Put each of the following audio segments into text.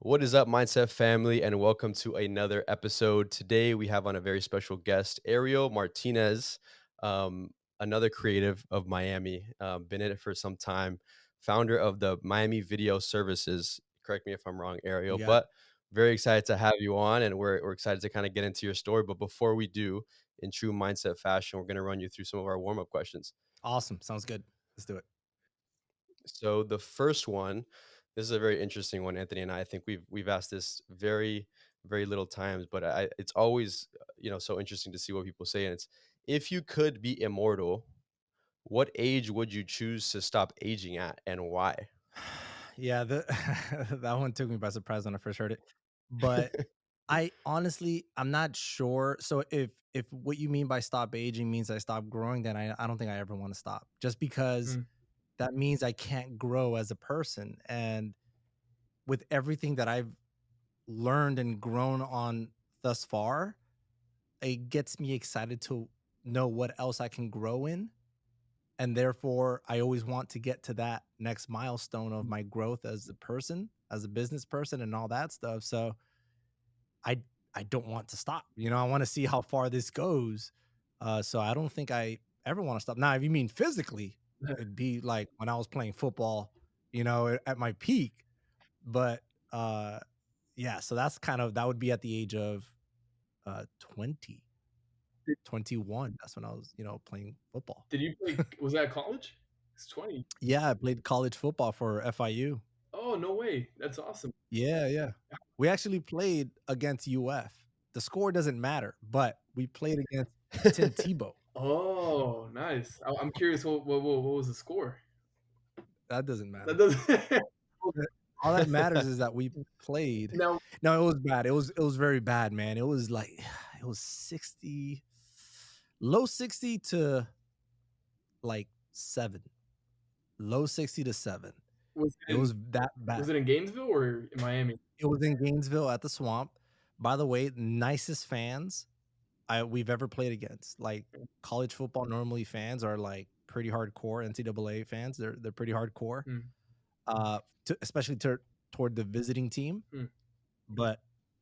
What is up, Mindset family, and welcome to another episode. Today, we have on a very special guest, Ariel Martinez, um, another creative of Miami, been in it for some time, founder of the Miami Video Services. Correct me if I'm wrong, You Ariel, got it. but very excited to have you on, and we're excited to kind of get into your story. But before we do, in true mindset fashion, we're going to run you through some of our warm up questions. Awesome. Sounds good. Let's do it. So the first one, this is a very interesting one, Anthony and I think we've asked this very little times, but it's always so interesting to see what people say. And it's, if you could be immortal, what age would you choose to stop aging at, and why? Yeah, that one took me by surprise when I first heard it. But I honestly, I'm not sure. So if what you mean by stop aging means I stop growing, then I don't think I ever want to stop. Just because Mm. that means I can't grow as a person. And with everything that I've learned and grown on thus far, it gets me excited to know what else I can grow in. And therefore I always want to get to that next milestone of my growth as a person, as a business person, and all that stuff. So i I don't want to stop. I want to see how far this goes. So I don't think I ever want to stop. Now if you mean physically, it'd be like when I was playing football, at my peak. But uh yeah, so that's kind of, that would be at the age of 20, Did 21. That's when I was playing football. did you play was that college? It's 20. Yeah, I played college football for FIU. Oh, no way. That's awesome. Yeah, yeah. We actually played against UF. The score doesn't matter, but we played against Tim Tebow. Oh, nice. I'm curious what was the score? That doesn't That matter. doesn't All that matters is that we played. Now, No, it was bad. It was very bad, man. It was like it was 60, low 60 to like 7. Low 60 to 7. was It it in was that bad. was it in Gainesville or in Miami? It was in Gainesville at the Swamp. By the way, nicest fans we've ever played against. Like, college football, normally fans are like pretty hardcore. NCAA fans, they're pretty hardcore. Mm, Especially toward the visiting team. mm. But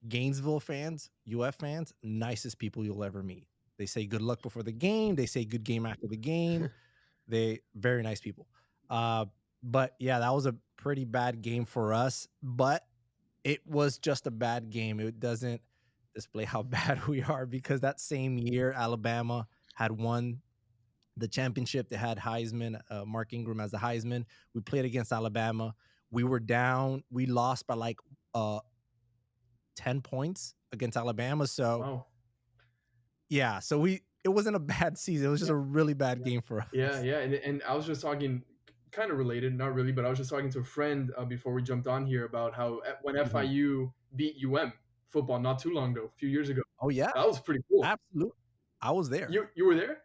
Gainesville fans, UF fans, nicest people you'll ever meet. They say good luck before the game. They say good game after the game. They very nice people. Uh, but yeah, that was a pretty bad game for us. But it was just a bad game. It doesn't display how bad we are, because that same year Alabama had won the championship. They had Heisman, Mark Ingram as the Heisman. We played against Alabama. We were down. We lost by like 10 points against Alabama. So Wow. yeah, so it wasn't a bad season. It was just Yeah, a really bad game for yeah, us. yeah, and I was just talking kind of related, not really, but I was just talking to a friend, before we jumped on here about how when Mhm. FIU beat UM football not too long ago, a few years ago. Oh yeah, That was pretty cool. absolutely. I was there. You were there?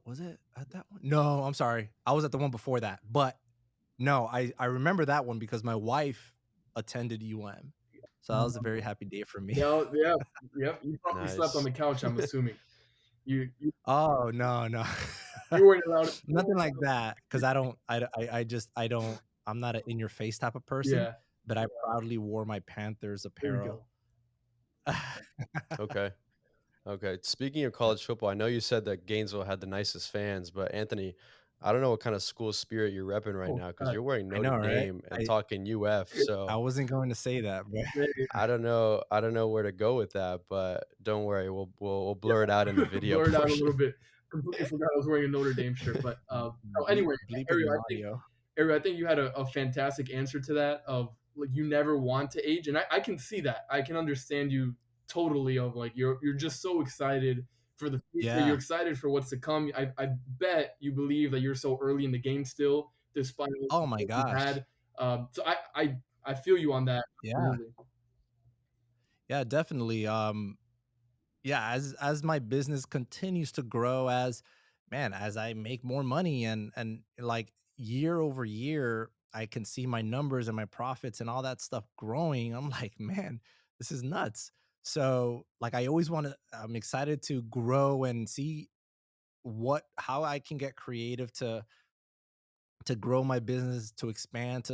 Was it at that one? No, I'm sorry. I was at the one before that. But no, I remember that one because my wife attended UM. So that was a very happy day for me. Yeah, yeah, yep. You probably slept on Nice. the couch, I'm assuming. You Oh, no, no. you weren't allowed. Nothing like that, because I just I don't I'm not an in your face type of person, Yeah, but I proudly wore my Panthers there you apparel. go. Okay. Okay. Speaking of college football, I know you said that Gainesville had the nicest fans, but Anthony, I don't know what kind of school spirit you're repping right Oh now, because god. you're wearing I Notre know, right? Dame and I talking UF. I So wasn't going to say that, but I don't know where to go with that, but don't worry, we'll Yeah, blur it out in the video blurred out a portion. little bit. Completely forgot I was wearing a Notre Dame shirt, but, so bleep anyway, bleep it in Ariel, the I think audio. Ariel, I think you had a fantastic answer to that of, like, you never want to age, and I can see that. I can understand you totally of, like, you're just so excited for the future, you're Yeah. excited for what's to come. I bet you believe that you're so early in the game still, despite all the Oh my success you've gosh. had. So I feel you on that, Yeah. absolutely. Yeah, definitely. Yeah, as my business continues to grow, as I make more money, and like year over year, I can see my numbers and my profits and all that stuff growing. I'm like, man, this is nuts. So like I always want to, I'm excited to grow and see how I can get creative to grow my business, to expand,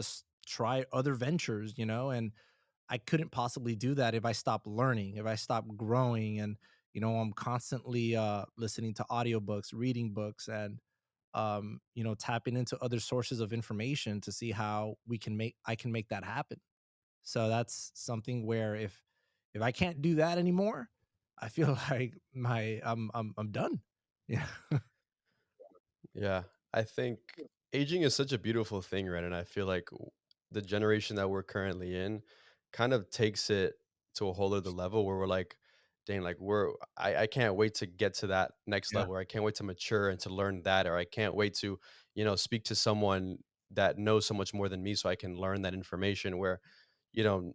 try other ventures, and I couldn't possibly do that if I stopped learning, if I stopped growing. And I'm constantly listening to audiobooks, reading books, and tapping into other sources of information to see how I can make that happen. So that's something where if I can't do that anymore, I feel like I'm done. Yeah. Yeah, I think aging is such a beautiful thing, right? And I feel like the generation that we're currently in kind of takes it to a whole other level where we're like, dang, like I can't wait to get to that next Yeah. level. Or I can't wait to mature and to learn that, or I can't wait to, speak to someone that knows so much more than me so I can learn that information where,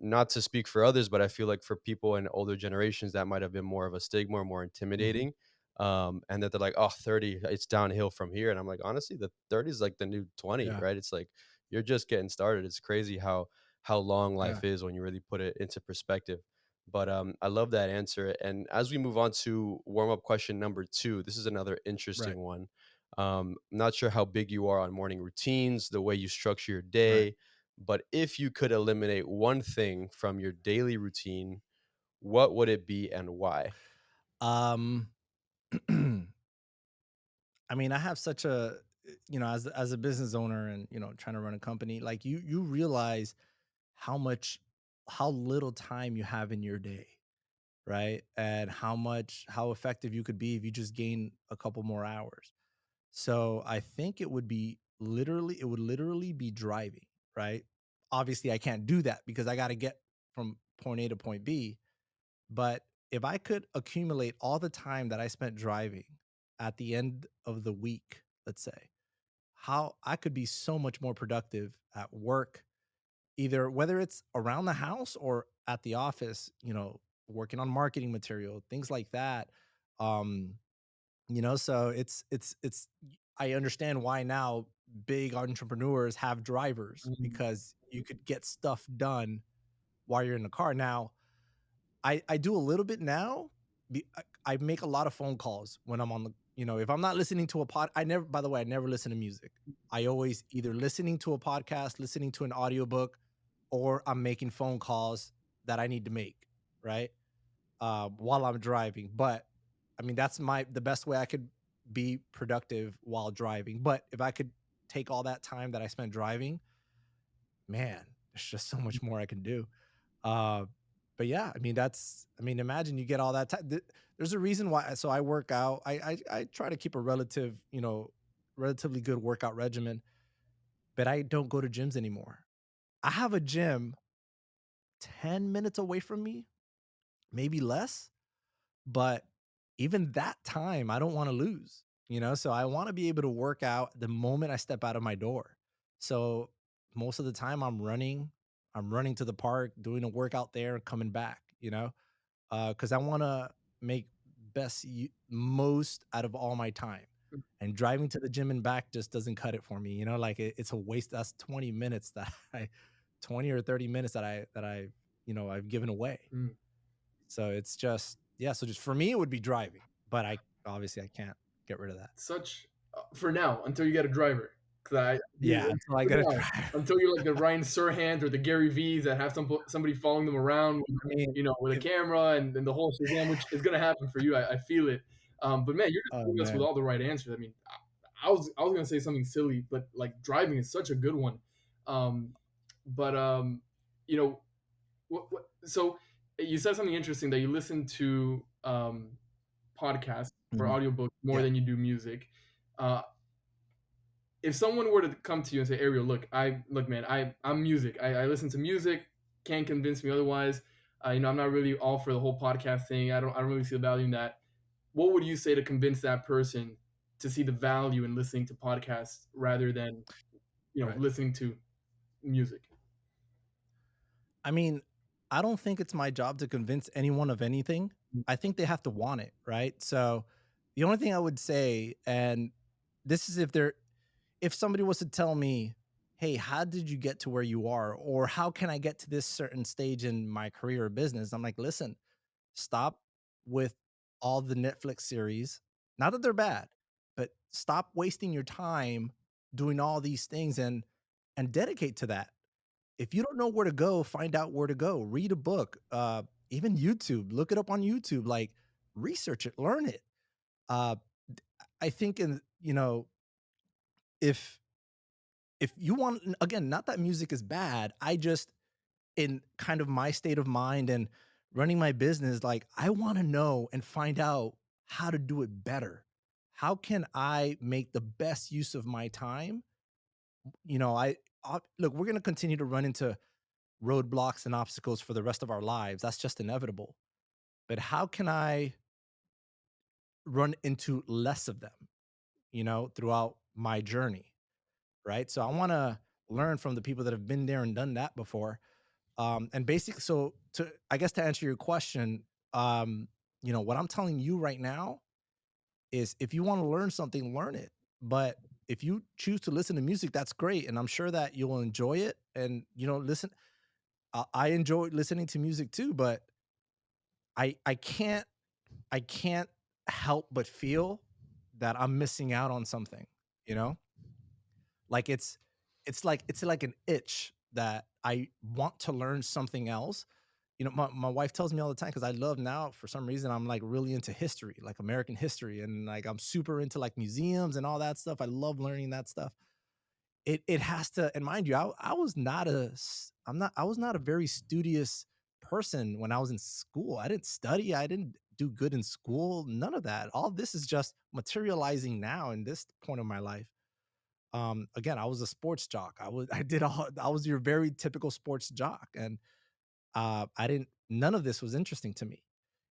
not to speak for others, but I feel like for people in older generations that might have been more of a stigma or more Mhm. intimidating, and that they're like, "Oh, 30, it's downhill from here." And I'm like, honestly, the 30 is like the new 20, Yeah. right? It's like you're just getting started. It's crazy how long Yeah. life is when you really put it into perspective. But I love that answer. And as we move on to warm up question number two, this is another Right. interesting one. I'm not sure how big you are on morning routines, the way you structure your Right. day, but if you could eliminate one thing from your daily routine, what would it be and why? Um I mean, I have such a as a business owner and trying to run a company, like you realize how much how little time you have in your day, right? And how effective you could be if you just gain a couple more hours. So I think it would literally be driving, right? Obviously I can't do that because I got to get from point A to point B, but if I could accumulate all the time that I spent driving at the end of the week, let's say, how I could be so much more productive at work, either whether it's around the house or at the office, working on marketing material, things like that. Um, so it's I understand why now big entrepreneurs have drivers Mhm, because you could get stuff done while you're in the car. Now, I do a little bit now. I make a lot of phone calls when I'm on the if I'm not listening to a pod. I never By the way, I never listen to music. I always either listening to a podcast, listening to an audiobook, or I'm making phone calls that I need to make, right? While I'm driving. But I mean, that's the best way I could be productive while driving. But if I could take all that time that I spent driving, man, there's just so much more I can do. Uh, but yeah, I mean, imagine you get all that time. There's a reason why. So I work out. I try to keep a relatively good workout regimen, but I don't go to gyms anymore. I have a gym 10 minutes away from me, maybe less. But even that time, I don't wanna lose, So I wanna be able to work out the moment I step out of my door. So most of the time I'm running to the park, doing a workout there, and coming back, because I wanna make most out of all my time. And driving to the gym and back just doesn't cut it for me, like it's a waste. That's 20 minutes that I 20 or 30 minutes I've given away. mm. So it's just yeah, so just for me, it would be driving, but I can't get rid of that. Such for now until you get a driver. Because I Yeah, until I for get a now, driver. until you're like the Ryan Serhant or the Gary V's that have somebody following them around with, I mean, with a if camera and the whole shazam, which is gonna happen for you. I feel it. But man, you're just oh, doing us with man. all the right answers. I mean, I was gonna say something silly, but like driving is such a good one. Um, but you know, so you said something interesting that you listen to podcasts or Mhm. audiobooks more Yeah, than you do music. Uh, if someone were to come to you and say, Ariel, look, man, I'm music. I listen to music. Can't convince me otherwise. I'm not really all for the whole podcast thing. I don't really see the value in that. What would you say to convince that person to see the value in listening to podcasts rather than right. listening to music? I mean, I don't think it's my job to convince anyone of anything. I think they have to want it, right? So, the only thing I would say, and this is if somebody was to tell me, "Hey, how did you get to where you are?" Or "How can I get to this certain stage in my career or business?" I'm like, "Listen, stop with all the Netflix series. Not that they're bad, but stop wasting your time doing all these things and dedicate to that. if you don't know where to go, find out where to go. Read a book, even YouTube, look it up on YouTube, like, research it, learn it. Uh, I think if you want, again, not that music is bad, I just, in kind of my state of mind and running my business, like, I wanna know and find out how to do it better. How can I make the best use of my time? Look, we're gonna continue to run into roadblocks and obstacles for the rest of our lives. That's just inevitable. But how can I run into less of them, throughout my journey? Right. So I want to learn from the people that have been there and done that before. And basically, so I guess to answer your question, what I'm telling you right now is if you want to learn something, learn it. But if you choose to listen to music, that's great. And I'm sure that you'll enjoy it. And, listen, I enjoy listening to music too, but I can't I can't help but feel that I'm missing out on something, you know? Like it's like an itch that I want to learn something else. My wife tells me all the time because I love, now for some reason I'm like really into history, like American history, and like I'm super into like museums and all that stuff. I love learning that stuff. It has to, and mind you, I was not a very studious person when I was in school. I didn't study, I didn't do good in school, none of that. All this is just materializing now in this point of my life. Again, I was a sports jock. I was your very typical sports jock, and I didn't none of this was interesting to me.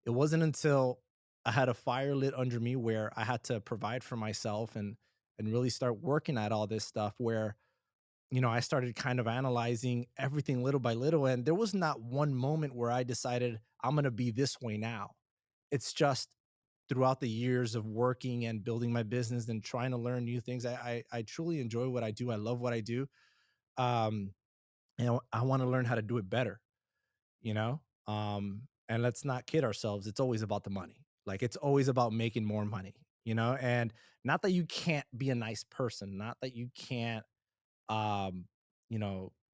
It wasn't until I had a fire lit under me where I had to provide for myself and really start working at all this stuff where, I started kind of analyzing everything little by little, and there was not one moment where I decided I'm going to be this way now. It's just throughout the years of working and building my business and trying to learn new things. I truly enjoy what I do. I love what I do. Um, and I want to learn how to do it better, and let's not kid ourselves. It's always about the money. Like, it's always about making more money, and not that you can't be a nice person, not that you can't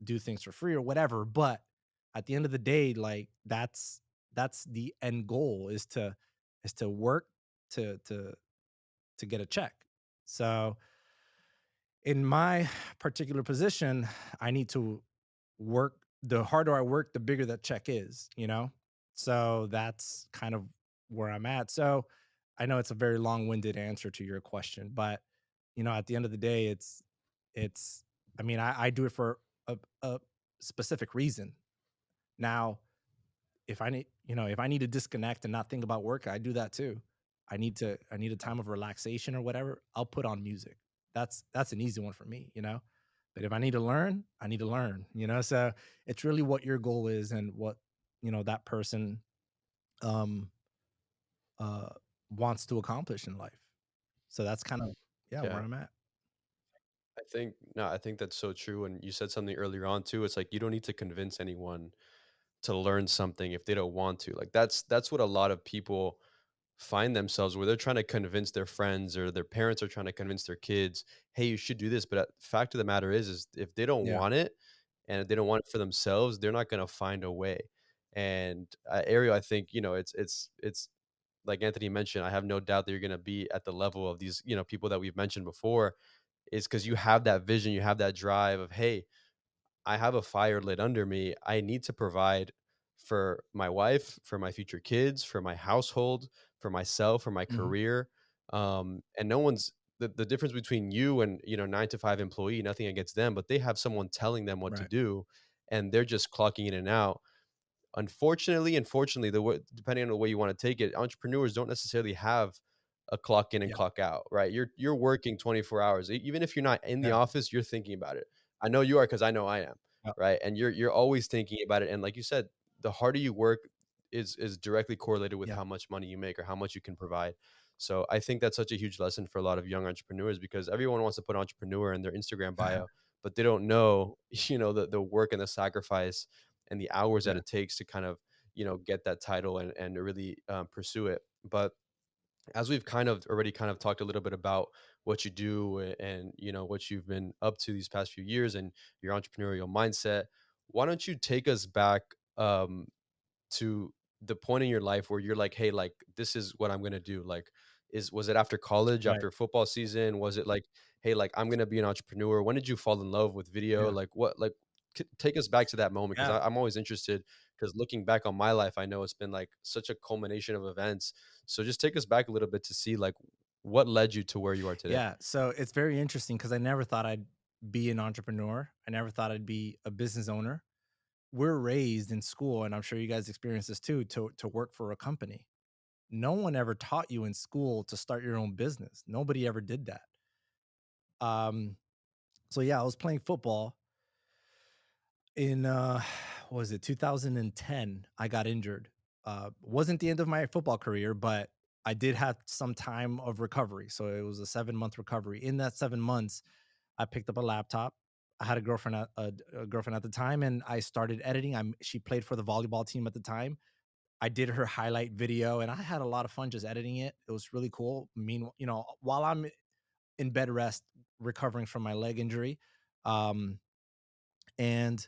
do things for free or whatever. But at the end of the day, like, that's the end goal, is to work to get a check. So in my particular position, I need to work. The harder I work, the bigger that check is. So that's kind of where I'm at. So I know it's a very long-winded answer to your question, but at the end of the day, it's I mean, I do it for a specific reason. Now, if I need to disconnect and not think about work, I do that too. I need a time of relaxation or whatever, I'll put on music. That's an easy one for me. But if I need to learn, I need to learn. So it's really what your goal is and what, that person um uh wants to accomplish in life. So that's kind of, yeah, where Yeah. I'm at. I think that's so true, and you said something earlier on too, it's like you don't need to convince anyone to learn something if they don't want to. Like, that's what a lot of people find themselves where they're trying to convince their friends or their parents are trying to convince their kids, "Hey, you should do this," but, fact of the matter is if they don't Yeah. want it, and if they don't want it for themselves, they're not gonna find a way. And, Ariel, I think, it's like Anthony mentioned, I have no doubt that you're gonna be at the level of these, people that we've mentioned before, is because you have that vision, you have that drive of, "Hey, I have a fire lit under me. I need to provide for my wife, for my future kids, for my household, for myself, for my Mhm. career." And no one's the difference between you and 9 to 5 employee. Nothing against them, but they have someone telling them what to Right. do, and they're just clocking in and out. Unfortunately, depending on the way you wanna take it, entrepreneurs don't necessarily have a clock in and Yeah. clock out, right? You're working 24 hours. Even if you're not in the Yeah. office, you're thinking about it. I know you are because I know I am, Yeah. right? And you're always thinking about it, and like you said, the harder you work is directly correlated with Yeah. how much money you make or how much you can provide. So, I think that's such a huge lesson for a lot of young entrepreneurs because everyone wants to put entrepreneur in their Instagram bio, but they don't know, the work and the sacrifice and the hours that Yeah. it takes to kind of get that title and really pursue it. But as we've kind of talked a little bit about what you do and what you've been up to these past few years and your entrepreneurial mindset, why don't you take us back to the point in your life where you're like, "Hey, like, this is what I'm gonna do." Like, was it after college, Right. after football season? Was it like, "Hey, like, I'm gonna be an entrepreneur." When did you fall in love with video? Yeah. Like, what like, take us back to that moment, 'cause Yeah. I'm always interested. Because looking back on my life, I know it's been, like, such a culmination of events. So just take us back a little bit to see, like, what led you to where you are today. Yeah. So it's very interesting because I never thought I'd be an entrepreneur. I never thought I'd be a business owner. We're raised in school, and I'm sure you guys experience this too, to work for a company. No one ever taught you in school to start your own business. Nobody ever did that. Um, so yeah, I was playing football in what was it 2010. I got injured. Wasn't the end of my football career, but I did have some time of recovery. So it was a 7 month recovery. In that 7 months, I picked up a laptop. I had a girlfriend a girlfriend at the time, and I started editing. She played for the volleyball team at the time. I did her highlight video, and I had a lot of fun just editing it. It was really cool. Meanwhile, while I'm in bed rest, recovering from my leg injury, um, and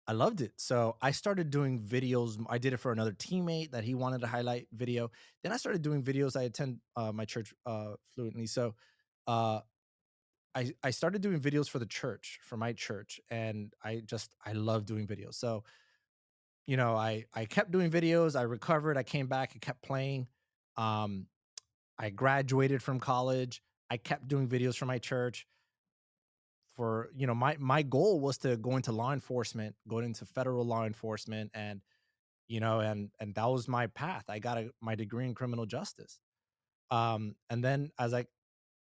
I loved it. So I started doing videos. I did it for another teammate that he wanted a highlight video. Then I started doing videos. I attend my church fluently, so uh, I started doing videos for the church, for my church, and I love doing videos. So I kept doing videos. I recovered. I came back. I kept playing. Um, I graduated from college. I kept doing videos for my church. For my goal was to go into law enforcement, go into federal law enforcement, and that was my path. I got my degree in criminal justice. And then as I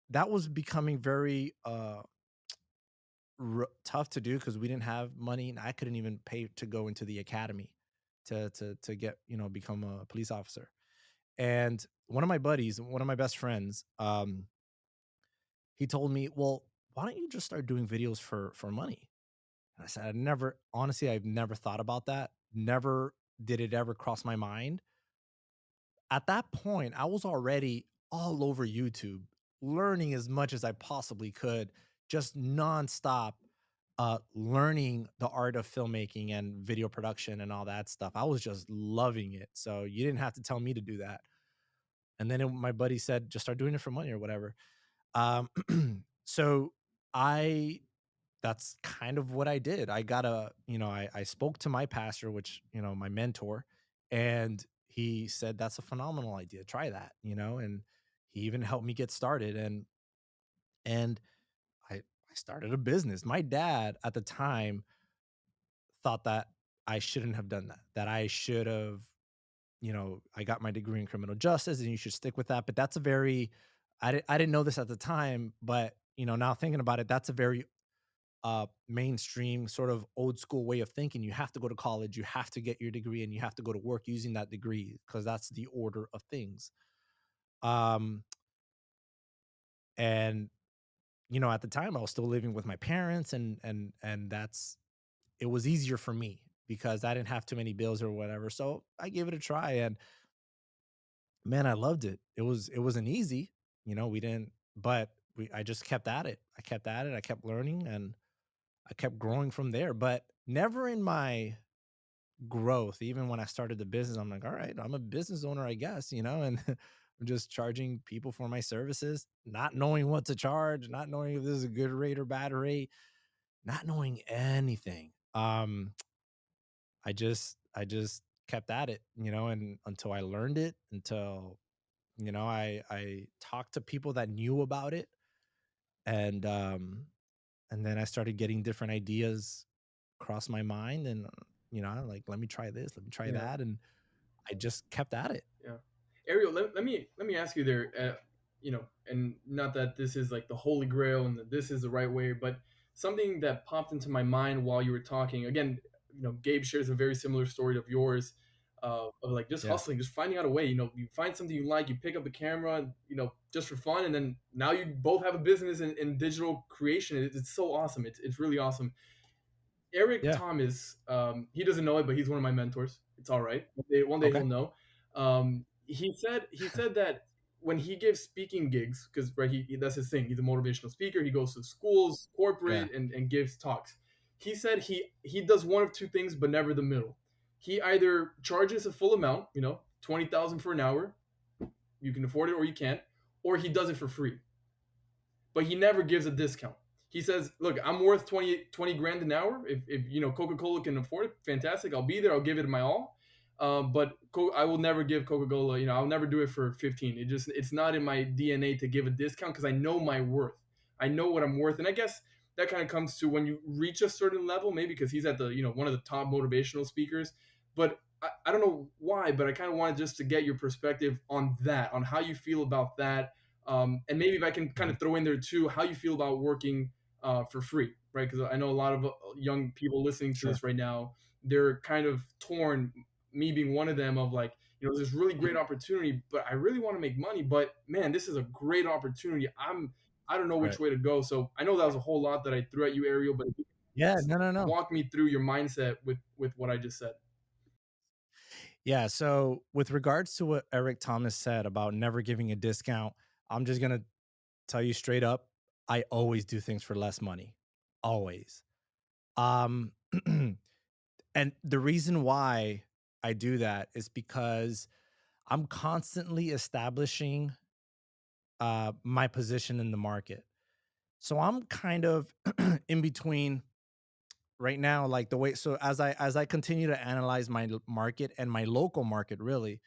that was becoming very tough to do because we didn't have money, and I couldn't even pay to go into the academy to get become a police officer. And one of my buddies, one of my best friends, he told me, "Well, why don't you just start doing videos for money?" And I said, I've never thought about that. Never did it ever cross my mind. At that point, I was already all over YouTube, learning as much as I possibly could, just nonstop, learning the art of filmmaking and video production and all that stuff. I was just loving it. So you didn't have to tell me to do that. And then my buddy said, just start doing it for money or whatever. Um, so I that's kind of what I did. I got I spoke to my pastor, which, my mentor, and he said, that's a phenomenal idea. Try that, and he even helped me get started. And I started a business. My dad at the time thought that I shouldn't have done that, that I should have, I got my degree in criminal justice and you should stick with that. But that's a very, I didn't know this at the time, but, now thinking about it, that's a very mainstream sort of old school way of thinking. You have to go to college, you have to get your degree, and you have to go to work using that degree because that's the order of things. Um, and at the time, I was still living with my parents, and that's it was easier for me because I didn't have too many bills or whatever. So I gave it a try, and man, I loved it. It wasn't easy, we didn't, but I just kept at it. I kept at it. I kept learning, and I kept growing from there. But never in my growth. Even when I started the business, I'm like, all right, I'm a business owner, I guess, and I'm just charging people for my services, not knowing what to charge, not knowing if this is a good rate or bad rate, not knowing anything. I just kept at it, and until I learned it, until I talked to people that knew about it, and and then I started getting different ideas cross my mind, and like, let me try this, let me try Yeah. that, and I just kept at it. Yeah. Ariel, let me ask you there. And not that this is like the holy grail and that this is the right way, but something that popped into my mind while you were talking. Again, Gabe shares a very similar story of yours, of like just Yeah. hustling, just finding out a way. You find something you like, you pick up the camera, just for fun, and then now you both have a business in digital creation. It's so awesome. It's really awesome. Eric Yeah. Thomas, he doesn't know it, but he's one of my mentors. It's all right. One day Okay. he'll know. He said that when he gives speaking gigs, because right, that's his thing. He's a motivational speaker. He goes to schools, Yeah. corporate, and gives talks. He said he does one of two things, but never the middle. He either charges a full amount, 20,000 for an hour, you can afford it or you can't, or he does it for free. But he never gives a discount. He says, "Look, I'm worth 20 grand an hour. If Coca Cola can afford it, fantastic. I'll be there. I'll give it my all. But I will never give Coca Cola. I'll never do it for 15. It's not in my DNA to give a discount because I know my worth. I know what I'm worth, and I guess that kind of comes to when you reach a certain level, maybe because he's at the one of the top motivational speakers. But I don't know why, but I kind of wanted just to get your perspective on that, on how you feel about that, and maybe if I can kind Mhm. of throw in there too, how you feel about working for free, right? Because I know a lot of young people listening to Sure. this right now, they're kind of torn. Me being one of them, of like, this really great opportunity, but I really want to make money. But man, this is a great opportunity. I don't know which Right. way to go. So I know that was a whole lot that I threw at you, Ariel, but if you Yeah. could No. No. No. walk me through your mindset with what I just said. Yeah. So with regards to what Eric Thomas said about never giving a discount, I'm just gonna tell you straight up, I always do things for less money. Always. Um and the reason why I do that is because I'm constantly establishing my position in the market. So I'm kind of in between right now, like the way, so as I continue to analyze my market and my local market, really,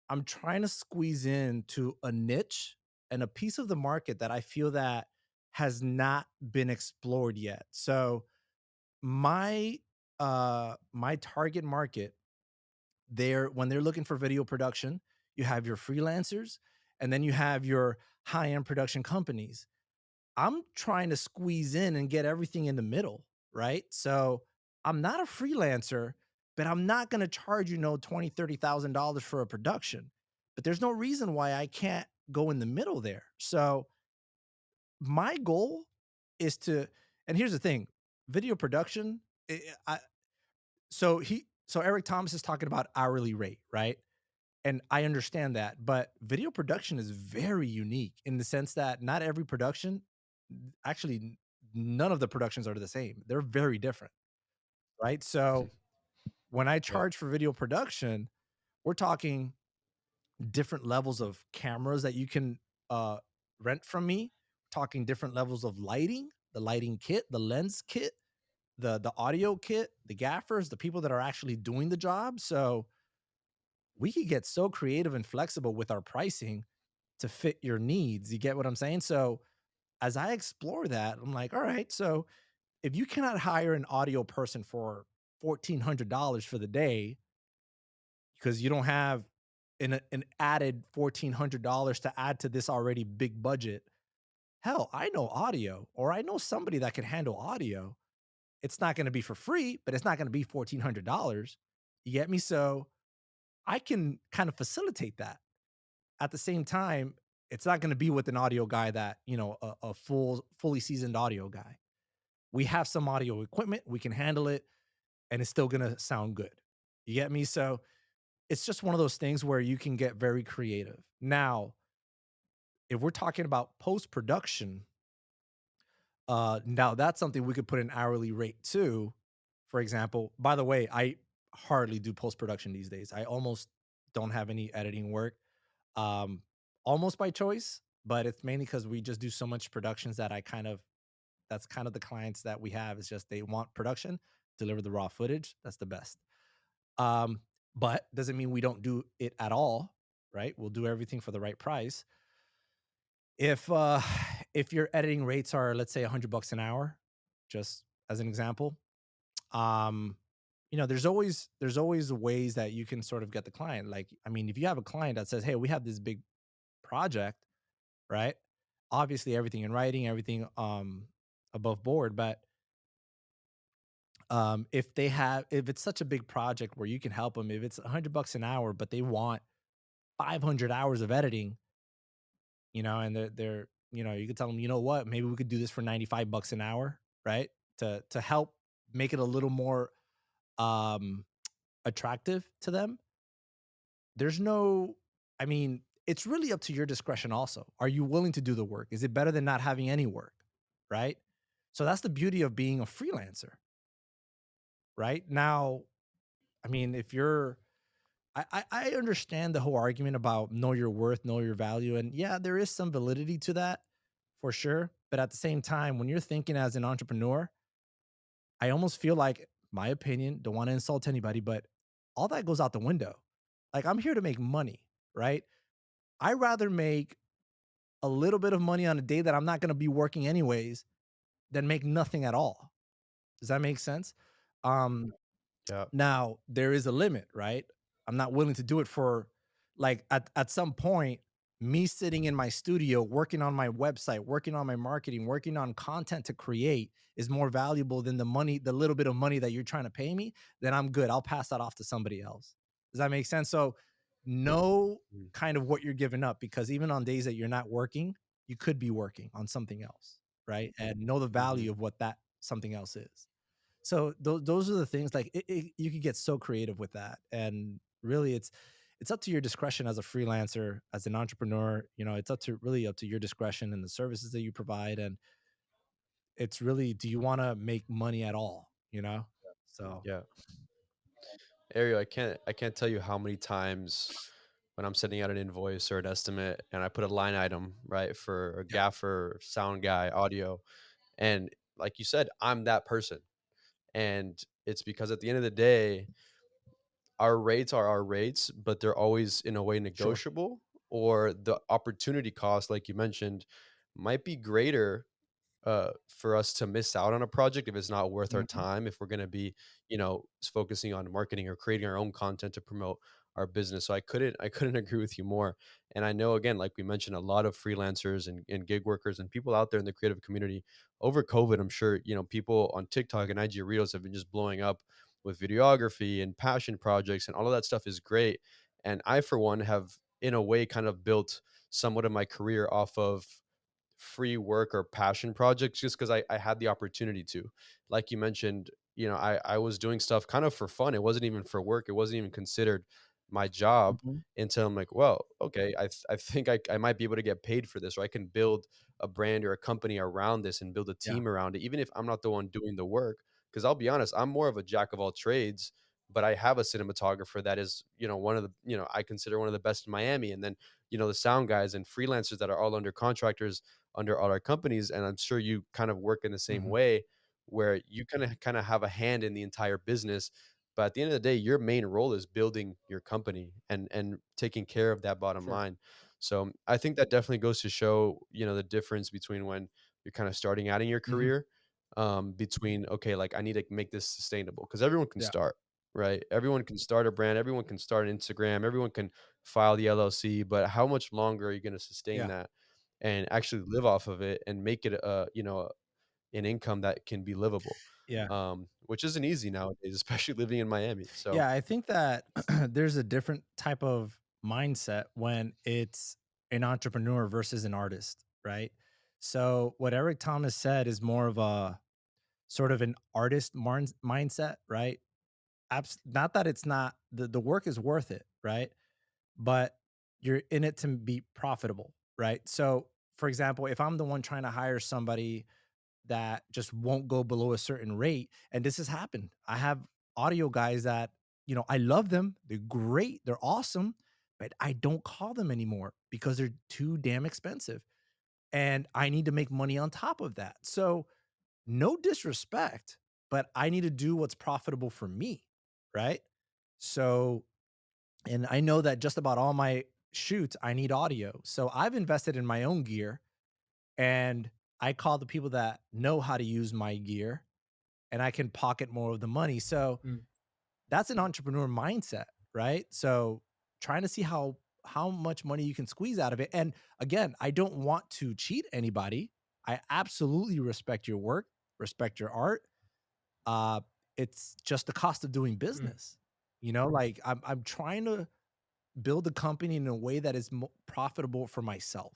I'm trying to squeeze into a niche and a piece of the market that I feel that has not been explored yet. So my target market, when they're looking for video production, you have your freelancers and then you have your high-end production companies. I'm trying to squeeze in and get everything in the middle, right? So I'm not a freelancer, but I'm not going to charge, 20, $30,000 for a production. But there's no reason why I can't go in the middle there. So my goal is to, and here's the thing, video production, so Eric Thomas is talking about hourly rate, right? And I understand that, but video production is very unique in the sense that not every production, actually, none of the productions are the same. They're very different, right? So when I Yeah. charge for video production, we're talking different levels of cameras that you can uh, rent from me. Talking different levels of lighting, the lighting kit, the lens kit, the audio kit, the gaffers, the people that are actually doing the job. So we could get so creative and flexible with our pricing to fit your needs. You get what I'm saying? So as I explore that, I'm like, all right, so if you cannot hire an audio person for $1,400 for the day because you don't have an added $1,400 to add to this already big budget, hell, I know audio or I know somebody that can handle audio. It's not going to be for free, but it's not going to be $1,400. You get me? So I can kind of facilitate that. At the same time, it's not going to be with an audio guy that, a fully seasoned audio guy. We have some audio equipment, we can handle it, and it's still going to sound good. You get me? So it's just one of those things where you can get very creative. Now, if we're talking about post production, now that's something we could put an hourly rate to. For example, by the way, I hardly do post production these days. I almost don't have any editing work, um, almost by choice, but it's mainly because we just do so much productions that that's kind of the clients that we have. Is just they want production, deliver the raw footage. That's the best. Um, but doesn't mean we don't do it at all, right? We'll do everything for the right price. If if your editing rates are, let's say, $100 an hour, just as an example, um, there's always ways that you can sort of get the client. Like, I mean, if you have a client that says, "Hey, we have this big project," right? Obviously, everything in writing, everything above board, but if it's such a big project where you can help them, if it's $100 an hour, but they want 500 hours of editing, and you could tell them, you know what, maybe we could do this for $95 an hour, right? To help make it a little more um attractive to them. There's no, I mean, it's really up to your discretion also. Are you willing to do the work? Is it better than not having any work? Right? So that's the beauty of being a freelancer. right? Now, I mean, if you're I understand the whole argument about know your worth, know your value. And yeah, there is some validity to that for sure. But at the same time, when you're thinking as an entrepreneur, I almost feel like, my opinion, don't want to insult anybody, but all that goes out the window. Like, I'm here to make money, right? I rather make a little bit of money on a day that I'm not going to be working anyways than make nothing at all. Does that make sense? Um, Yeah. Now there is a limit, right? I'm not willing to do it for, like, at some point, me sitting in my studio working on my website, working on my marketing, working on content to create is more valuable than the money, the little bit of money that you're trying to pay me, then I'm good. I'll pass that off to somebody else. Does that make sense? So know Mm. kind of what you're giving up, because even on days that you're not working, you could be working on something else, right? And know the Mhm. value of what that something else is. So those are the things, like you could get so creative with that, and really, it's up to your discretion as a freelancer, as an entrepreneur. You know, it's up to really up to your discretion and the services that you provide, and it's really, do you want to make money at all? You know, so Yeah. Ariel, I can't tell you how many times when I'm sending out an invoice or an estimate and I put a line item, right, for a yeah, gaffer, sound guy, audio, and like you said, I'm that person. And it's because at the end of the day, our rates are our rates, but they're always in a way sure, negotiable, or the opportunity cost, like you mentioned, might be greater for us to miss out on a project if it's not worth our hmm, time, if we're going to be, focusing on marketing or creating our own content to promote our business. So I couldn't agree with you more. And I know, again, like we mentioned, a lot of freelancers and gig workers and people out there in the creative community over COVID, I'm sure, people on TikTok and IG Reels have been just blowing up with videography and passion projects, and all of that stuff is great. And I, for one, have in a way kind of built somewhat of my career off of free work or passion projects just because I had the opportunity to. Like you mentioned, I was doing stuff kind of for fun. It wasn't even for work. It wasn't even considered my job hmm, until I'm like, well, okay, I think I might be able to get paid for this, or I can build a brand or a company around this and build a yeah, team around it, even if I'm not the one doing the work. Because I'll be honest, I'm more of a jack of all trades, but I have a cinematographer that is, one of the, I consider one of the best in Miami. And then, the sound guys and freelancers that are all under contractors under other companies, and I'm sure you kind of work in the same hmm, way, where you kind of have a hand in the entire business, but at the end of the day your main role is building your company and taking care of that bottom sure, line. So I think that definitely goes to show, the difference between when you're kind of starting out in your hmm, career, between, okay, like I need to make this sustainable, because everyone can yeah, start, right? Everyone can start a brand, everyone can start an Instagram, everyone can file the LLC, but how much longer are you going to sustain yeah, that and actually live off of it and make it an income that can be livable, yeah. which isn't easy nowadays, especially living in Miami. So Yeah, I think that there's a different type of mindset when it's an entrepreneur versus an artist, right? So what Eric Thomas said is more of a sort of an artist mindset, right? Not that it's not, the work is worth it, right? But you're in it to be profitable, right? So, for example, if I'm the one trying to hire somebody that just won't go below a certain rate. And this has happened. I have audio guys that, I love them. They're great. They're awesome, but I don't call them anymore because they're too damn expensive. And I need to make money on top of that. So, no disrespect, but I need to do what's profitable for me. Right. So, and I know that just about all my shoots, I need audio. So I've invested in my own gear, and I call the people that know how to use my gear, and I can pocket more of the money. So mm, that's an entrepreneur mindset, right? So trying to see how much money you can squeeze out of it. And again, I don't want to cheat anybody. I absolutely respect your work, respect your art. Uh it's just the cost of doing mm, business. Like I'm trying to build a company in a way that is profitable for myself.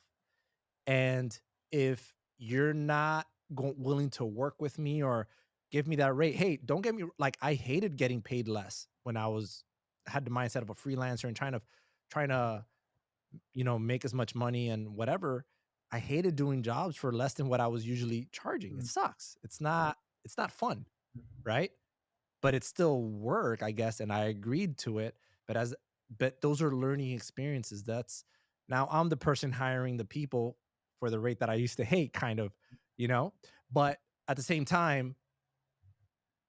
And if you're not willing to work with me or give me that rate, hey, don't get me, like, I hated getting paid less when I was had the mindset of a freelancer and trying to make as much money and whatever. I hated doing jobs for less than what I was usually charging. It mm, sucks. It's not fun, right? but it's still work, I guess, and I agreed to it. But as but those are learning experiences. That's now I'm the person hiring the people for the rate that I used to hate, kind of, you know. But at the same time,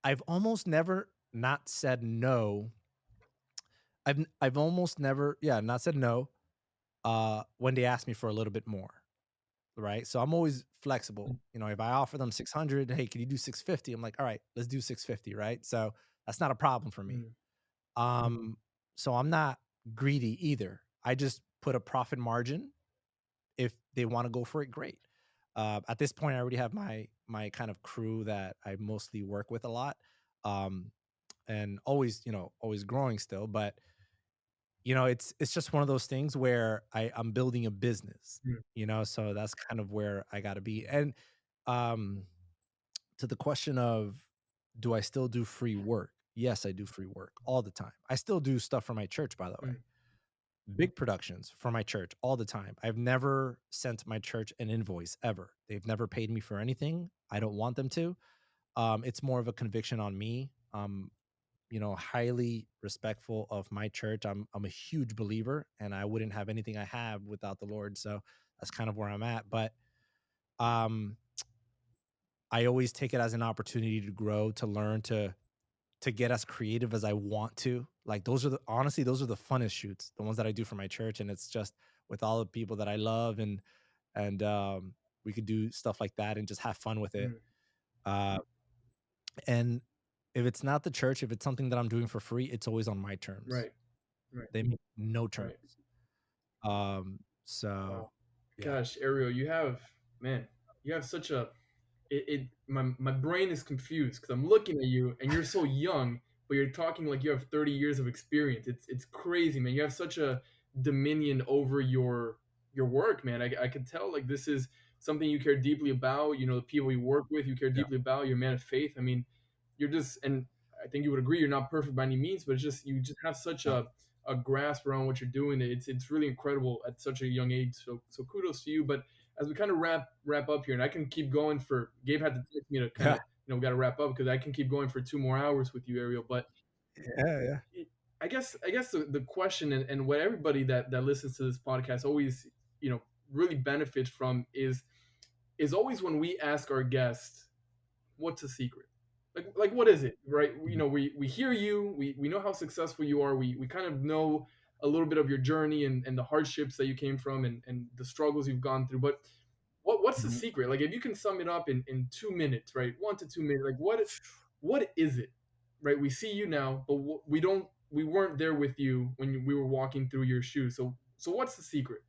I've almost never not said no. I've almost never, yeah, not said no when they ask me for a little bit more, right? So I'm always flexible. Mm, You know, if I offer them 600, hey, can you do 650? I'm like, all right, let's do 650, right? So that's not a problem for me. mm, So I'm not greedy either. I just put a profit margin. If they want to go for it, great. At this point, I already have my kind of crew that I mostly work with a lot, um, and always, always growing still. But it's just one of those things where I'm building a business, mm, so that's kind of where I got to be. And um, to the question of, do I still do free work? Yes, I do free work all the time. I still do stuff for my church, by the way. mm, Big productions for my church all the time. I've never sent my church an invoice ever. They've never paid me for anything. I don't want them to. It's more of a conviction on me. Highly respectful of my church. I'm a huge believer, and I wouldn't have anything I have without the Lord. So that's kind of where I'm at. But um, I always take it as an opportunity to grow, to learn, to get as creative as I want to. Like those are the funnest shoots, the ones that I do for my church, and it's just with all the people that I love, and we could do stuff like that and just have fun with it. mm. Uh, and if it's not the church, if it's something that I'm doing for free, it's always on my terms. Right, right, They make no right. terms. So Wow. yeah. Gosh, Ariel, man, you have such a my brain is confused because I'm looking at you and you're so young, but you're talking like you have 30 years of experience. It's crazy, man. You have such a dominion over your work, man. I can tell like this is something you care deeply about. You know, the people you work with, you care Yeah. deeply about. You're a man of faith. I mean, you're just and I think you would agree you're not perfect by any means, but it's just you just have such No. a grasp around what you're doing. It's really incredible at such a young age. So kudos to you. But as we kind of wrap up here, and I can keep going for Gabe had to text me to kind of Yeah. we got to wrap up because I can keep going for 2 more hours with you, Ariel. But Yeah. Yeah. it, I guess the question and what everybody that listens to this podcast always really benefits from is always when we ask our guests what's a secret, like what is it, right? Mhm. We hear you, we know how successful you are, we kind of know a little bit of your journey and the hardships that you came from and the struggles you've gone through, but what's the Mhm. secret? Like if you can sum it up in 2 minutes, right? 1 to 2 minutes, like what is it, right? We see you now, but we weren't there with you when we were walking through your shoes. So what's the secret?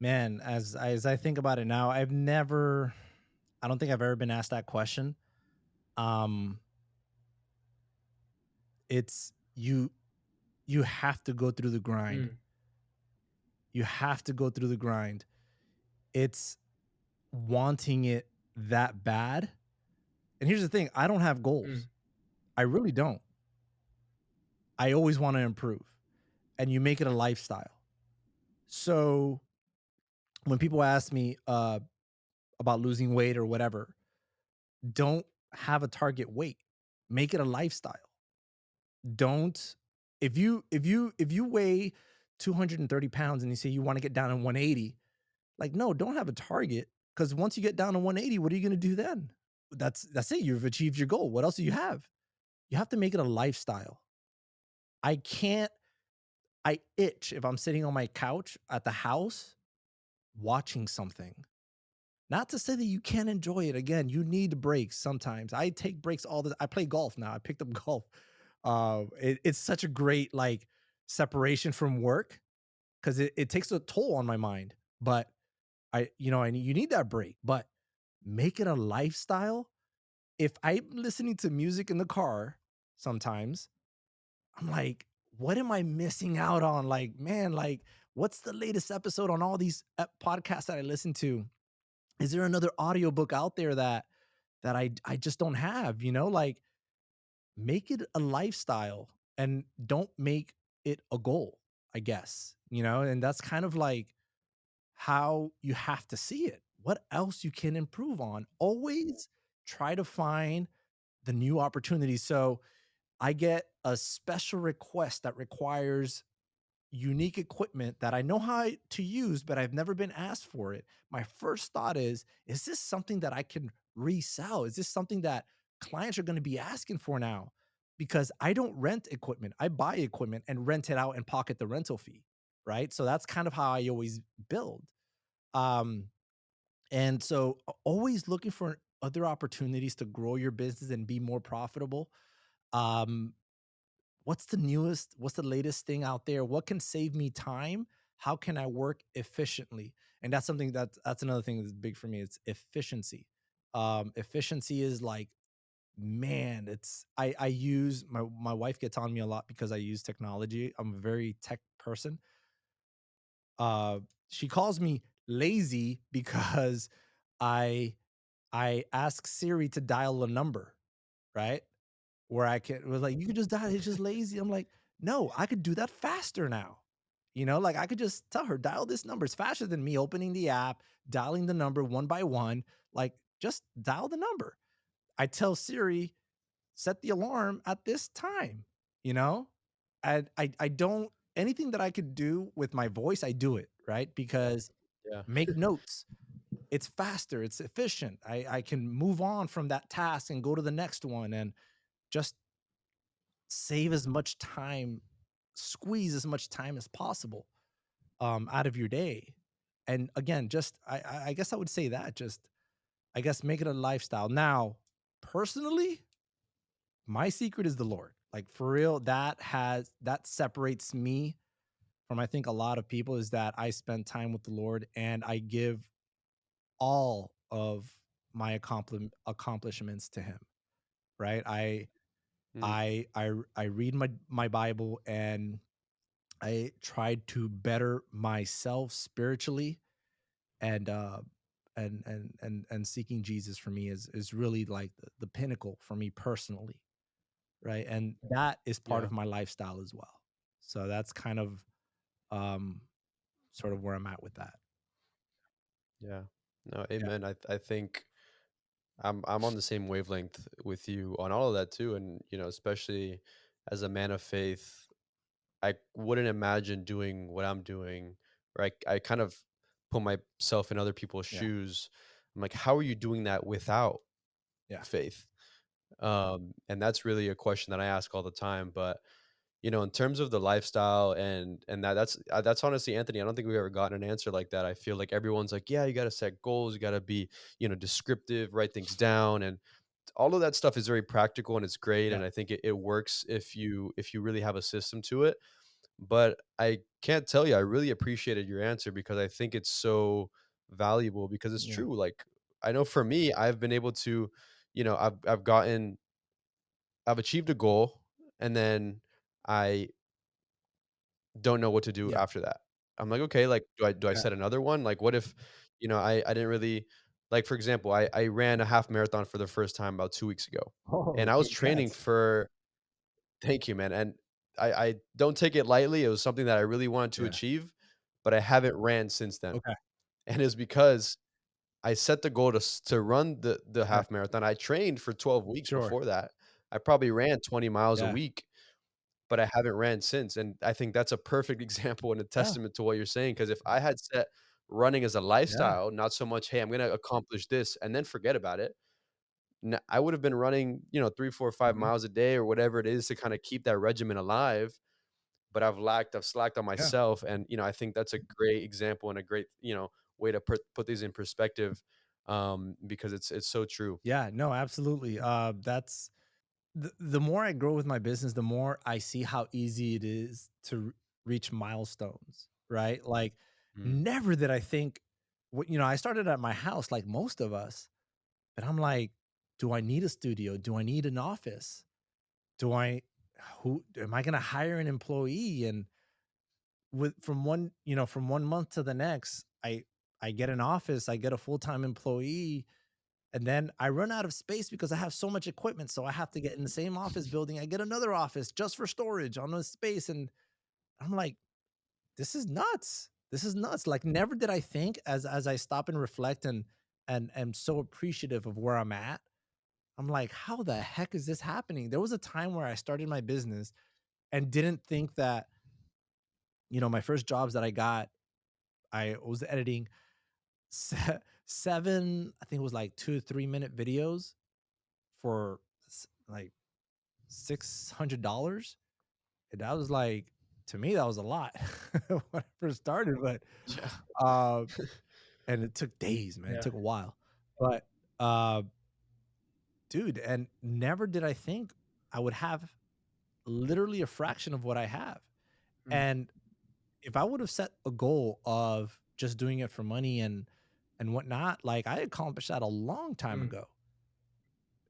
Man, as I think about it now, I don't think I've ever been asked that question. Um, it's you have to go through the grind. Mm, You have to go through the grind. It's wanting it that bad. And here's the thing, I don't have mm, goals. I really don't. I always want to improve. And you make it a lifestyle. So when people ask me about losing weight or whatever, don't have a target weight. Make it a lifestyle. Don't if you weigh 230 pounds and you say you want to get down to 180, like no, don't have a target, because once you get down to 180, what are you going to do then? That's it. You've achieved your goal. What else do you have? You have to make it a lifestyle. I can't I itch if I'm sitting on my couch at the house watching something. Not to say that you can't enjoy it. Again, you need breaks sometimes. I take breaks all the I play golf now. I picked up golf. It's such a great like separation from work because it takes a toll on my mind. But you need that break, but make it a lifestyle. If I'm listening to music in the car sometimes, I'm like, what am I missing out on? Like, man, like, what's the latest episode on all these podcasts that I listen to? Is there another audiobook out there that I just don't have, like make it a lifestyle and don't make it a goal, I guess, and that's kind of like how you have to see it. What else you can improve on? Always try to find the new opportunities. So I get a special request that requires unique equipment that I know how to use, but I've never been asked for it. My first thought is this something that I can resell? Is this something that clients are going to be asking for now? Because I don't rent equipment. I buy equipment and rent it out and pocket the rental fee. Right. So that's kind of how I always build. Um, and so always looking for other opportunities to grow your business and be more profitable. Um, what's the newest, what's the latest thing out there? What can save me time? How can I work efficiently? And that's something that's another thing that's big for me. It's efficiency. Efficiency is like, man, it's I use my wife gets on me a lot because I use technology. I'm a very tech person. Uh she calls me lazy because I I ask Siri to dial a number, right? Where I can it was like, "You could just dial, it's just lazy." I'm like, "No, I could do that faster now." Like, I could just tell her, "Dial this number." It's faster than me opening the app, dialing the number one by one, like, just dial the number. I tell Siri, "Set the alarm at this time," you know? And I don't anything that I could do with my voice, I do it, right? Because Yeah. make notes. It's faster, it's efficient. I can move on from that task and go to the next one and just save as much time, squeeze as much time as possible out of your day. And again, just I guess I would say that just I guess make it a lifestyle. Now, personally, my secret is the Lord. Like for real, that separates me from I think a lot of people is that I spend time with the Lord and I give all of my accomplishments to him, right? Mm, I read my Bible and I tried to better myself spiritually and and seeking Jesus for me is really like the pinnacle for me personally, right? And that is part yeah. of my lifestyle as well. So that's kind of um sort of where I'm at with that. Yeah. No, Yeah. amen. I think I'm on the same wavelength with you on all of that too. And especially as a man of faith, I wouldn't imagine doing what I'm doing. Or I kind of put myself in other people's Yeah. shoes. I'm like, how are you doing that without Yeah. faith? And that's really a question that I ask all the time. But in terms of the lifestyle and that's honestly, Anthony, I don't think we've ever gotten an answer like that. I feel like everyone's like, yeah, you got to set goals, you got to be descriptive, write things down, and all of that stuff is very practical and it's great, Yeah. and I think it works if you really have a system to it. But I can't tell you, I really appreciated your answer because I think it's so valuable because it's Yeah. true. Like, I know for me, I've been able to, I've achieved a goal, and then I don't know what to do Yeah. after that. I'm like, "Okay, like, do I Yeah. set another one?" Like, what if, I didn't really like, for example, I ran a half marathon for the first time about 2 weeks ago, Oh, and I was training congrats. for Thank you, man, and I don't take it lightly. It was something that I really wanted to Yeah. achieve, but I haven't ran since then, Okay. and it's because I set the goal to run the Yeah. half marathon. I trained for 12 weeks Sure. before that. I probably ran 20 miles a Yeah. week, but I haven't ran since, and I think that's a perfect example and a Yeah. testament to what you're saying. Because if I had set running as a Yeah. lifestyle, not so much, "Hey, I'm gonna accomplish this," and then forget about it, I would have been running, 3, 4, 5 Mhm. miles a day or whatever it is to kinda keep that regimen alive, but I've slacked on Yeah. myself, and, I think that's a great example and a great, way to put these in perspective, because it's so true. Yeah. No, absolutely. That's the more I grow with my business, the more I see how easy it is to reach milestones, right? Like, Mm, never did I think, I started at my house like most of us, but I'm like, do I need a studio? Do I need an office? Do I, who am I going to hire an employee? And from 1 month to the next, I get an office, I get a full time employee, and then I run out of space because I have so much equipment. So I have to get in the same office building. I get another office just for storage on the space. And I'm like, this is nuts. This is nuts. Like never did I think as I stop and reflect and am so appreciative of where I'm at. I'm like, how the heck is this happening? There was a time where I started my business and didn't think that, my first jobs that I got, I was editing seven, I think it was like 2 3 minute videos for like $600. And that was like, to me, that was a lot when I first started. But Yeah. uh, and it took days, man. It Yeah. took a while. But uh, dude, and never did I think I would have literally a fraction of what I have. Mm, And if I would have set a goal of just doing it for money and whatnot, like I accomplished that a long time mm, ago.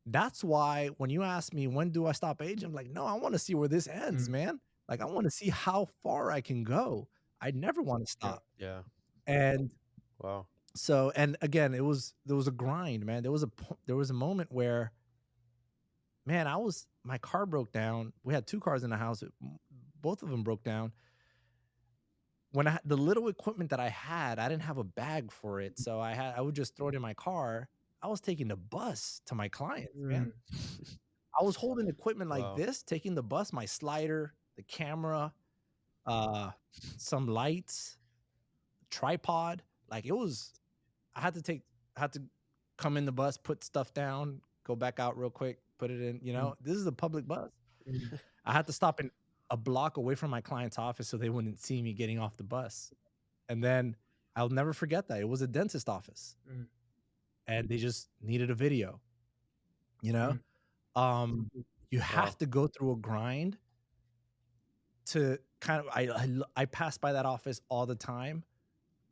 That's why when you ask me when do I stop aging, I'm like, no, I want to see where this ends, mm, man. Like I want to see how far I can go. I never want to yeah. stop. Yeah. And Wow. so, and again, there was a grind, man. There was a moment where, man, my car broke down. We had two cars in the house. Both of them broke down. When the little equipment that I had, I didn't have a bag for it, so I would just throw it in my car. I was taking the bus to my clients, man. Mm, I was holding equipment like Wow. this, taking the bus, my slider, the camera, uh, some lights, tripod. Like it was, I had to take, I had to come in the bus, put stuff down, go back out real quick, put it in. mm, This is a public bus. mm, I had to stop in a block away from my client's office so they wouldn't see me getting off the bus. And then I'll never forget that. It was a dentist office mm, and they just needed a video, you know? mm, Um, you have Wow. to go through a grind to kind of I pass by that office all the time.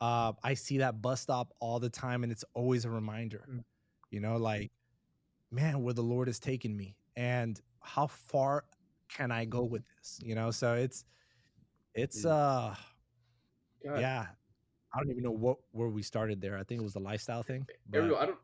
I see that bus stop all the time and it's always a reminder, mm. like, man, where the Lord has taken me and how far can I go with this? So it's Mm. God, yeah, I don't even know where we started there. I think it was the lifestyle thing, Ariel, but I don't,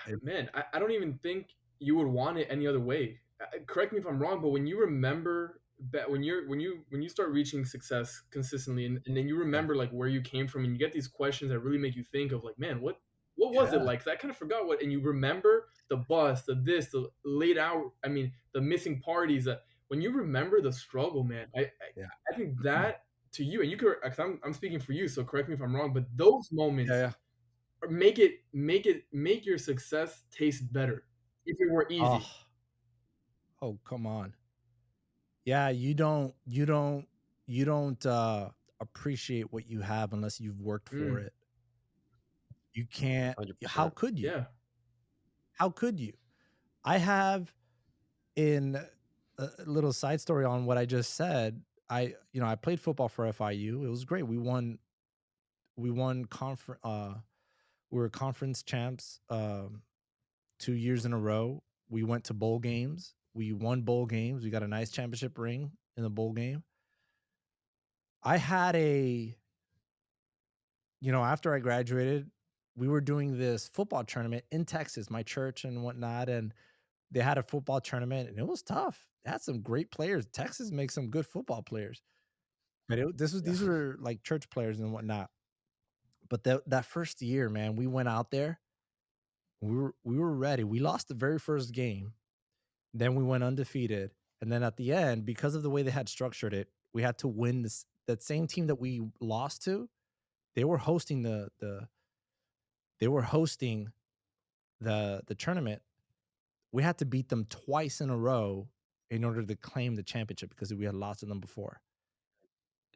it, man, I don't even think you would want it any other way. Correct me if I'm wrong, but when you remember that when you start reaching success consistently, and then you yeah, remember like where you came from, and you get these questions that really make you think of like, man, what was it yeah, like? 'Cause I kind of forgot what, and you remember the bus, the this, the late hour. I mean, the missing parties. When you remember the struggle, man, yeah, I think that to you, and you could, cause I'm speaking for you, so correct me if I'm wrong, but those yeah, moments yeah. make your success taste better if it were easy. Oh, oh, come on. Yeah, you don't appreciate what you have unless you've worked for Mm, it. You can't. How 100%. could you? yeah. How could you? I have in a little side story on what I just said. I played football for FIU. It was great. We won conference. We were conference champs 2 years in a row. We went to bowl games. We won bowl games. We got a nice championship ring in the bowl game. I had after I graduated, we were doing this football tournament in Texas, my church and whatnot, and they had a football tournament, and it was tough. They had some great players. Texas makes some good football players, but Yeah. these were like church players and whatnot. But that first year, man, we went out there. We were ready. We lost the very first game. Then we went undefeated, and then at the end, because of the way they had structured it, we had to win this. That same team that we lost to, they were hosting they were hosting the tournament. We had to beat them twice in a row in order to claim the championship because we had lost to them before.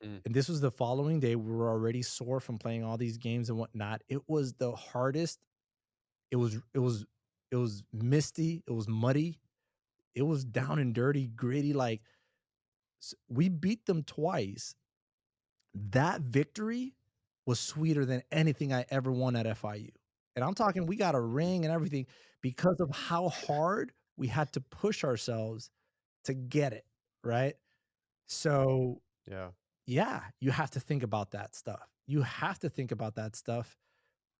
Mm. And this was the following day. We were already sore from playing all these games and whatnot. It was the hardest. It was misty. It was muddy. It was down and dirty, gritty. Like we beat them twice. That victory was sweeter than anything I ever won at FIU. And I'm talking, we got a ring and everything because of how hard we had to push ourselves to get it, right? So, Yeah. yeah, you have to think about that stuff. You have to think about that stuff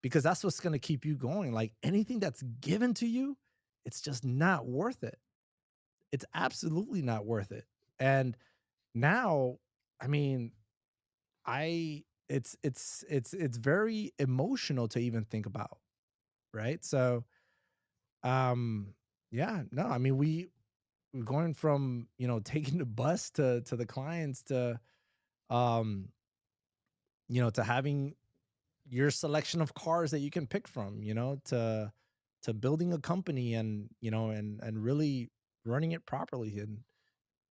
because that's what's going to keep you going. Like anything that's given to you, it's just not worth it. It's absolutely not worth it. And now, I mean, it's very emotional to even think about, right? So, um Yeah, no, I mean, we're going from, taking the bus to the clients to, um, to having your selection of cars that you can pick from, to building a company and, and really running it properly. And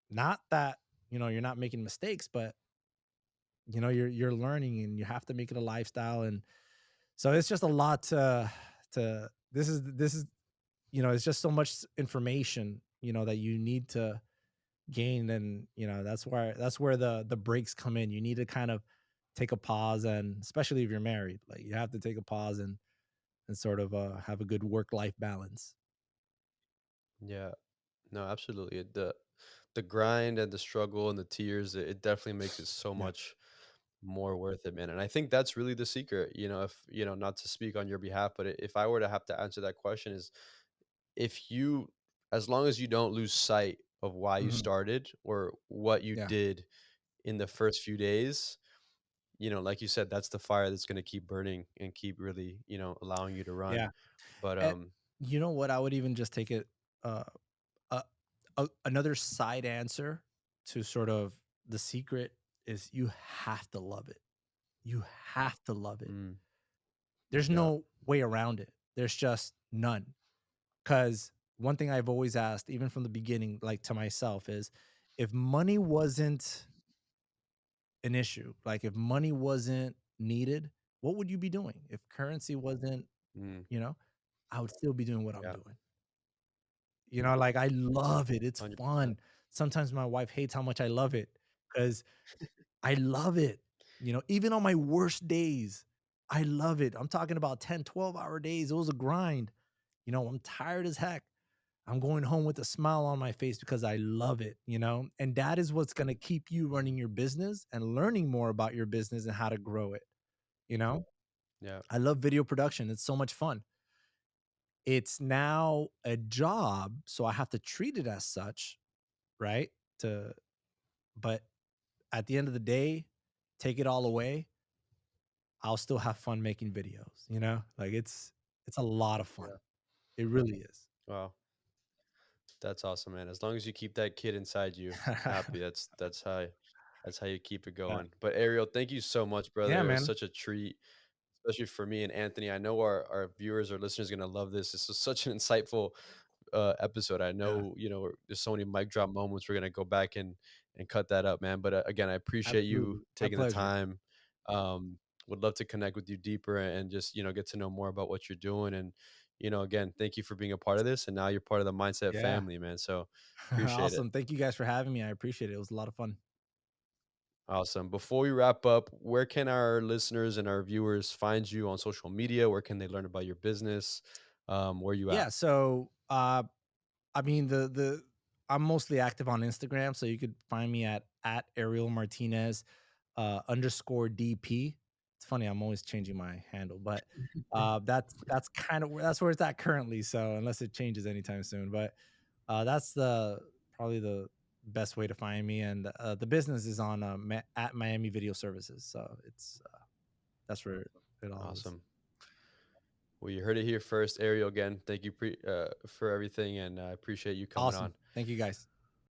not that, you're not making mistakes, but you're learning and you have to make it a lifestyle. And so it's just a lot to this is it's just so much information, that you need to gain. And that's where the breaks come in. You need to kind of take a pause, and especially if you're married, like you have to take a pause and sort of have a good work life balance. Yeah. No, absolutely. The grind and the struggle and the tears, it definitely makes it so Yeah. much more worth it, man. And I think that's really the secret. If not to speak on your behalf, but if I were to have to answer that question, is if you, as long as you don't lose sight of why you Mhm. started or what you Yeah. did in the first few days, like you said, that's the fire that's going to keep burning and keep really, allowing you to run. Yeah. But And you know what? I would even just take it uh, uh, another side answer to sort of the secret is you have to love it. You have to love it. mm, There's yeah. no way around it. There's just none. Because one thing I've always asked, even from the beginning, like to myself, is if money wasn't an issue, like if money wasn't needed, what would you be doing? If currency wasn't, mm, you know, I would still be doing what I'm yeah. doing. Like I love it. It's 100%. fun. Sometimes my wife hates how much I love it because I love it. Even on my worst days, I love it. I'm talking about 10, 12-hour days. It was a grind. I'm tired as heck. I'm going home with a smile on my face because I love it, And that is what's going to keep you running your business and learning more about your business and how to grow it, you know? Yeah. I love video production. It's so much fun. It's now a job, so I have to treat it as such, right? To But at the end of the day, take it all away, I'll still have fun making videos, Like it's a lot of fun. Yeah. It really is. Wow. That's awesome, man. As long as you keep that kid inside you happy, that's how you keep it Yeah. going. But Ariel, thank you so much, brother. Yeah, It was man. such a treat, especially for me and Anthony. I know our viewers or listeners are gonna love this. This was such an insightful episode. I Yeah, know, there's so many mic drop moments. We're gonna go back and cut that up, man. But again, I appreciate you absolutely. My taking the pleasure. time. Would love to connect with you deeper and just get to know more about what you're doing. And again, thank you for being a part of this. And now you're part of the Mindset Yeah. family, man. So appreciate it. Awesome. Thank you guys for having me. I appreciate it. It was a lot of fun. Awesome. Before we wrap up, where can our listeners and our viewers find you on social media? Where can they learn about your business? Where you at? Yeah, so I mean the I'm mostly active on Instagram, so you could find me at Ariel Martinez underscore DP. It's funny, I'm always changing my handle, but that's kind of where it's at currently. So unless it changes anytime soon, but that's the probably the best way to find me. And the business is on at Miami Video Services, so it's that's where it all is. Awesome. Well, you heard it here first. Ariel, again, thank you for everything, and I appreciate you coming Awesome. on. Thank you guys.